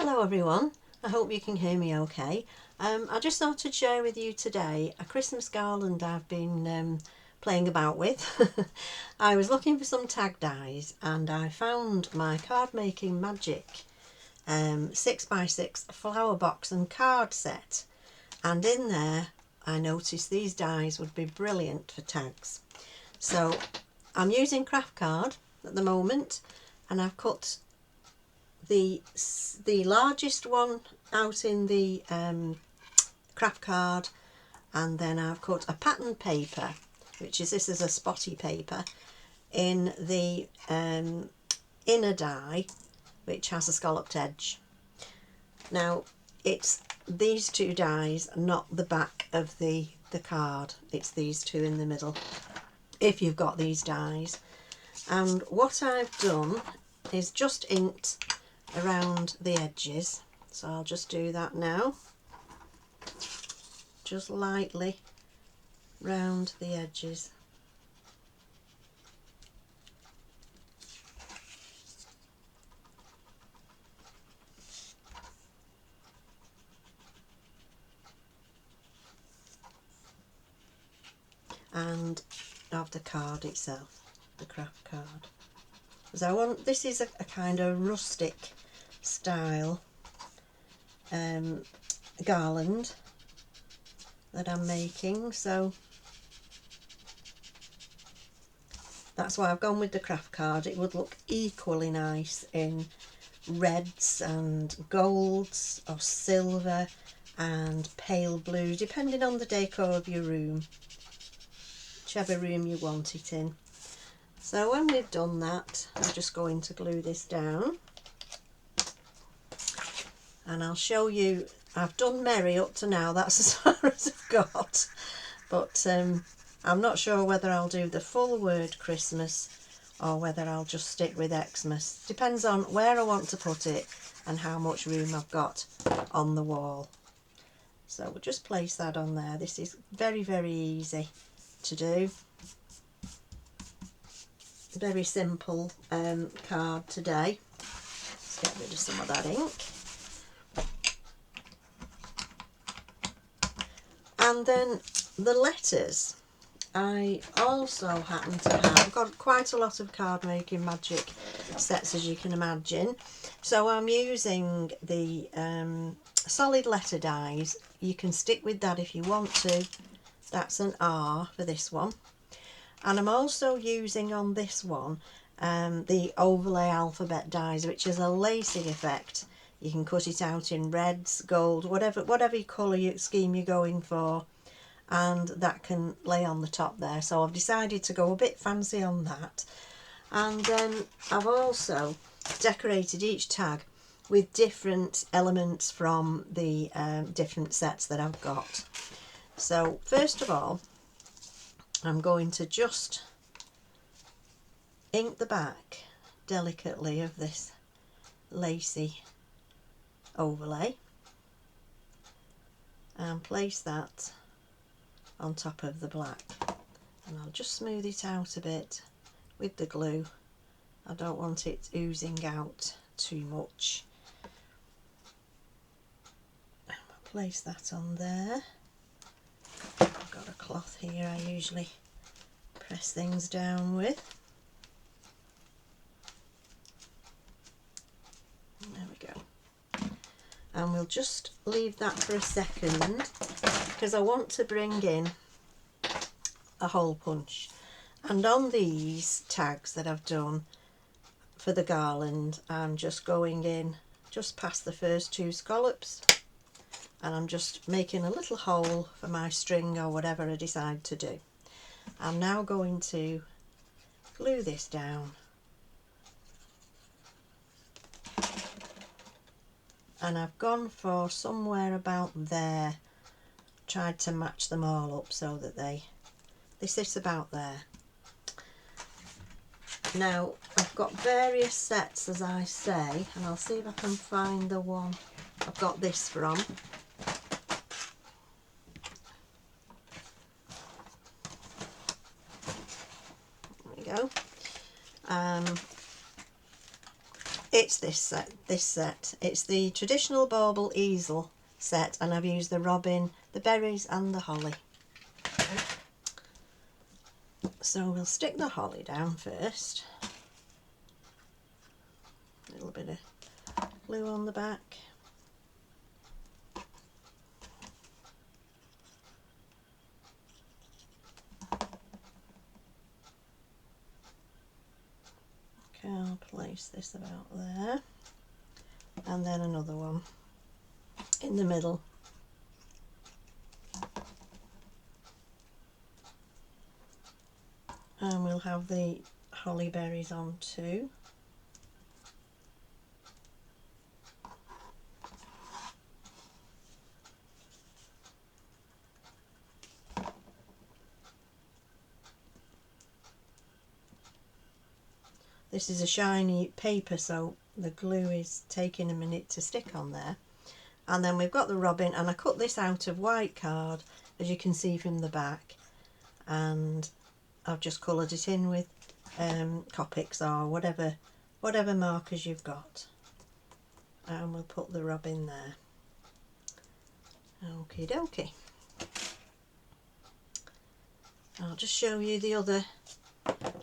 Hello everyone, I hope you can hear me okay. I just thought I'd share with you today a Christmas garland I've been playing about with. I was looking for some tag dies and I found my Card Making Magic 6x6 flower box and card set, and in there I noticed these dies would be brilliant for tags. So I'm using craft card at the moment, and I've cut the largest one out in the craft card, and then I've cut a pattern paper, which is, this is a spotty paper, in the inner die, which has a scalloped edge. Now it's these two dies, not the back of the card, it's these two in the middle if you've got these dies. And what I've done is just inked around the edges, so I'll just do that now, just lightly round the edges. And of the card itself, the craft card. So I want, this is a kind of rustic style garland that I'm making, so that's why I've gone with the craft card. It would look equally nice in reds and golds or silver and pale blue, depending on the decor of your room, whichever room you want it in. So when we've done that, I'm just going to glue this down, and I'll show you. I've done Merry up to now, that's as far as I've got, but I'm not sure whether I'll do the full word Christmas or whether I'll just stick with Xmas. Depends on where I want to put it and how much room I've got on the wall. So we'll just place that on there. This is very, very easy to do. Very simple card today. Let's get rid of some of that ink. And then the letters, I also happen to have, I've got quite a lot of Card Making Magic sets, as you can imagine. So I'm using the solid letter dies. You can stick with that if you want to. That's an R for this one. And I'm also using on this one the overlay alphabet dies, which is a lacing effect. You can cut it out in reds, gold, whatever colour scheme you're going for, and that can lay on the top there. So I've decided to go a bit fancy on that. And then I've also decorated each tag with different elements from the different sets that I've got. So first of all, I'm going to just ink the back delicately of this lacy overlay and place that on top of the black, and I'll just smooth it out a bit with the glue. I don't want it oozing out too much. And I'll place that on there. I've got a cloth here I usually press things down with. There we go. And we'll just leave that for a second because I want to bring in a hole punch. And on these tags that I've done for the garland, I'm just going in just past the first two scallops, and I'm just making a little hole for my string or whatever I decide to do. I'm now going to glue this down, and I've gone for somewhere about there, tried to match them all up so that they sit about there. Now I've got various sets, as I say, and I'll see if I can find the one I've got this from. There we go. It's this set. It's the traditional bauble easel set, and I've used the robin, the berries and the holly. So we'll stick the holly down first. A little bit of glue on the back. Okay, I'll place this about there, and then another one in the middle. And we'll have the holly berries on too. This is a shiny paper, so the glue is taking a minute to stick on there. And then we've got the robin, and I cut this out of white card, as you can see from the back, and I've just coloured it in with Copics or whatever markers you've got. And we'll put the robin there. Okie dokie. I'll just show you the other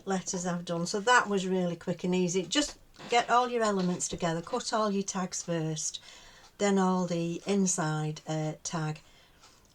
letters I've done. So that was really quick and easy. Just get all your elements together, cut all your tags first, then all the inside tag,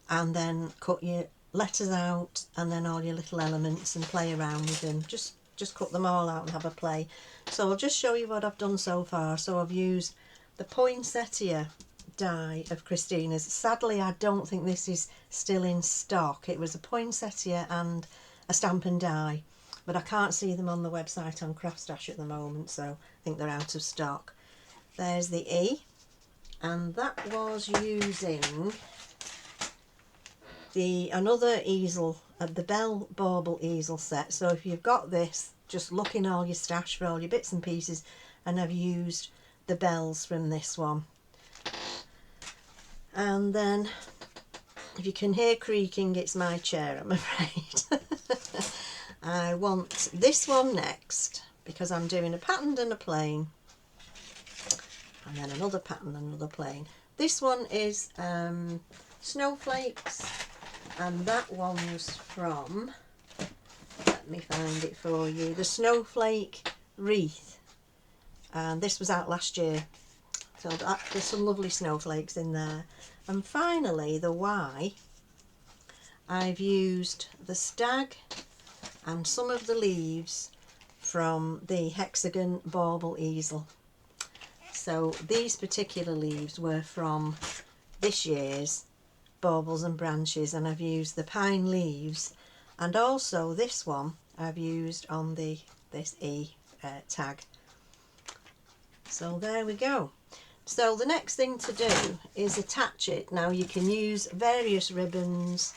and then cut your letters out, and then all your little elements, and play around with them. Just cut them all out and have a play. So I'll just show you what I've done so far. So I've used the poinsettia die of Christina's. Sadly, I don't think this is still in stock. It was a poinsettia and a Stampin' Die, but I can't see them on the website on Craftstash at the moment, so I think they're out of stock. There's the E, and that was using another easel, the Bell Bauble easel set. So if you've got this, just look in all your stash for all your bits and pieces, and I've used the bells from this one. And then, if you can hear creaking, it's my chair, I'm afraid. I want this one next, because I'm doing a patterned and a plain, and then another pattern and another plain. This one is Snowflakes, and that one's from, let me find it for you, the Snowflake Wreath, and this was out last year. So there's some lovely snowflakes in there. And finally, the Y, I've used the stag and some of the leaves from the hexagon bauble easel. So these particular leaves were from this year's Baubles and Branches, and I've used the pine leaves, and also this one I've used on this E tag. So there we go. So the next thing to do is attach it. Now you can use various ribbons.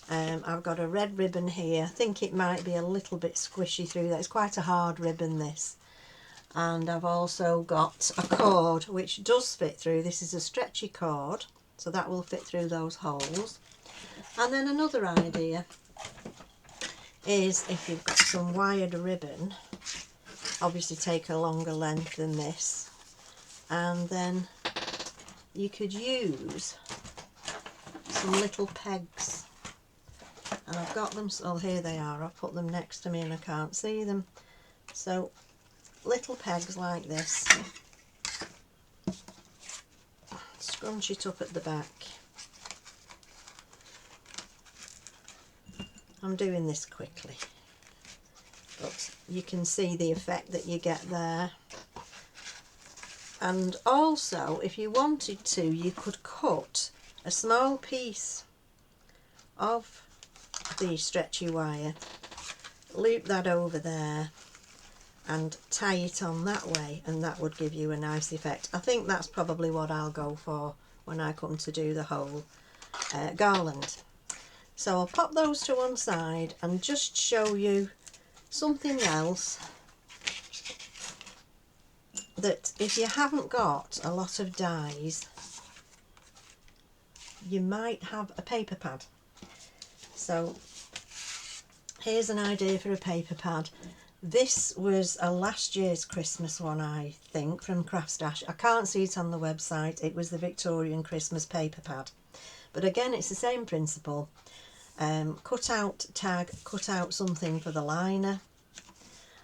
I've got a red ribbon here. I think it might be a little bit squishy through there. It's quite a hard ribbon, this. And I've also got a cord which does fit through. This is a stretchy cord, so that will fit through those holes. And then another idea is, if you've got some wired ribbon, obviously take a longer length than this, and then you could use some little pegs, and I've got them, oh here they are, I've put them next to me and I can't see them. So little pegs like this, scrunch it up at the back. I'm doing this quickly, but you can see the effect that you get there. And also, if you wanted to, you could cut a small piece of the stretchy wire, loop that over there and tie it on that way, and that would give you a nice effect. I think that's probably what I'll go for when I come to do the whole garland. So I'll pop those to one side and just show you something else, that if you haven't got a lot of dies, you might have a paper pad. So here's an idea for a paper pad. This was a last year's Christmas one, I think, from Crafts Dash. I can't see it on the website. It was the Victorian Christmas paper pad. But again, it's the same principle. Cut out tag, cut out something for the liner.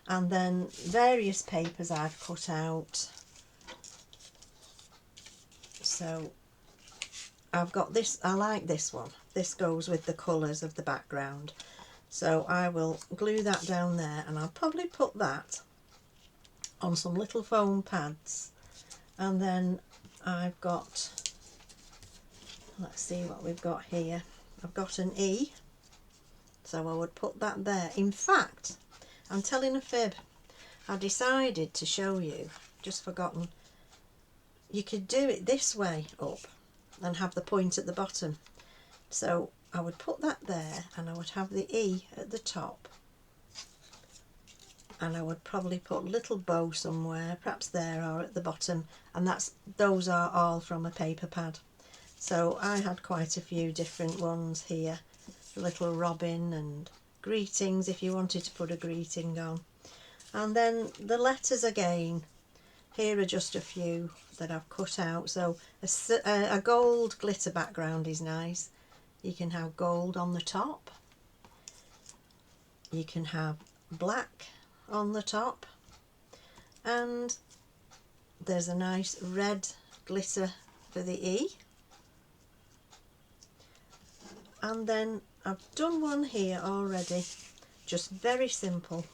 And then various papers I've cut out. So I've got this, I like this one. This goes with the colours of the background. So I will glue that down there, and I'll probably put that on some little foam pads. And then I've got, let's see what we've got here. I've got an E, so I would put that there. In fact, I'm telling a fib. I decided to show you, just forgotten, you could do it this way up and have the point at the bottom. So I would put that there, and I would have the E at the top, and I would probably put a little bow somewhere, perhaps there or at the bottom, and those are all from a paper pad. So I had quite a few different ones here, a little robin and greetings if you wanted to put a greeting on. And then the letters again, here are just a few that I've cut out. So a gold glitter background is nice. You can have gold on the top. You can have black on the top. And there's a nice red glitter for the E. And then I've done one here already, just very simple.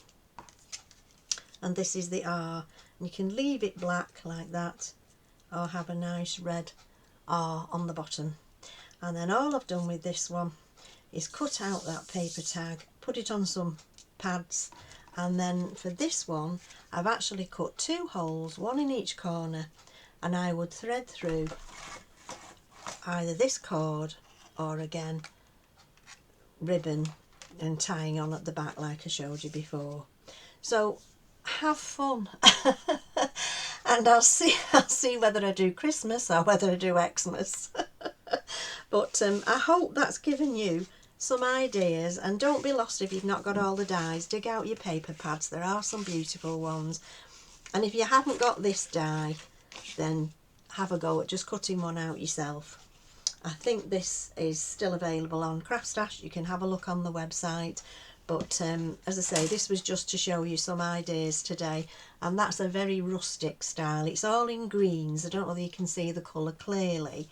And this is the R. And you can leave it black like that, or have a nice red R on the bottom. And then all I've done with this one is cut out that paper tag, put it on some pads, and then for this one I've actually cut 2 holes, one in each corner, and I would thread through either this cord or again ribbon and tying on at the back like I showed you before. So have fun. And I'll see whether I do Christmas or whether I do Xmas. But I hope that's given you some ideas, and don't be lost if you've not got all the dies. Dig out your paper pads, there are some beautiful ones. And if you haven't got this die, then have a go at just cutting one out yourself. I think this is still available on Crafts Dash. You can have a look on the website. But as I say, this was just to show you some ideas today, and that's a very rustic style. It's all in greens. I don't know whether you can see the colour clearly,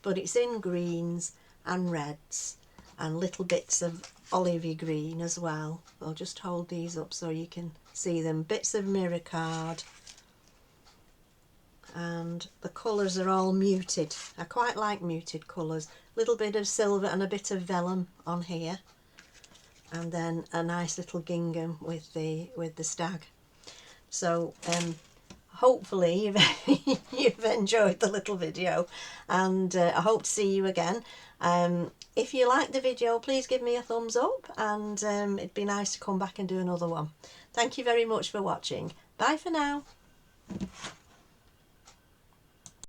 but it's in greens and reds and little bits of olivey green as well. I'll just hold these up so you can see them. Bits of mirror card, and the colours are all muted. I quite like muted colours. A little bit of silver and a bit of vellum on here, and then a nice little gingham with the stag. So hopefully you've enjoyed the little video, and I hope to see you again. If you like the video, please give me a thumbs up, and it'd be nice to come back and do another one. Thank you very much for watching. Bye for now.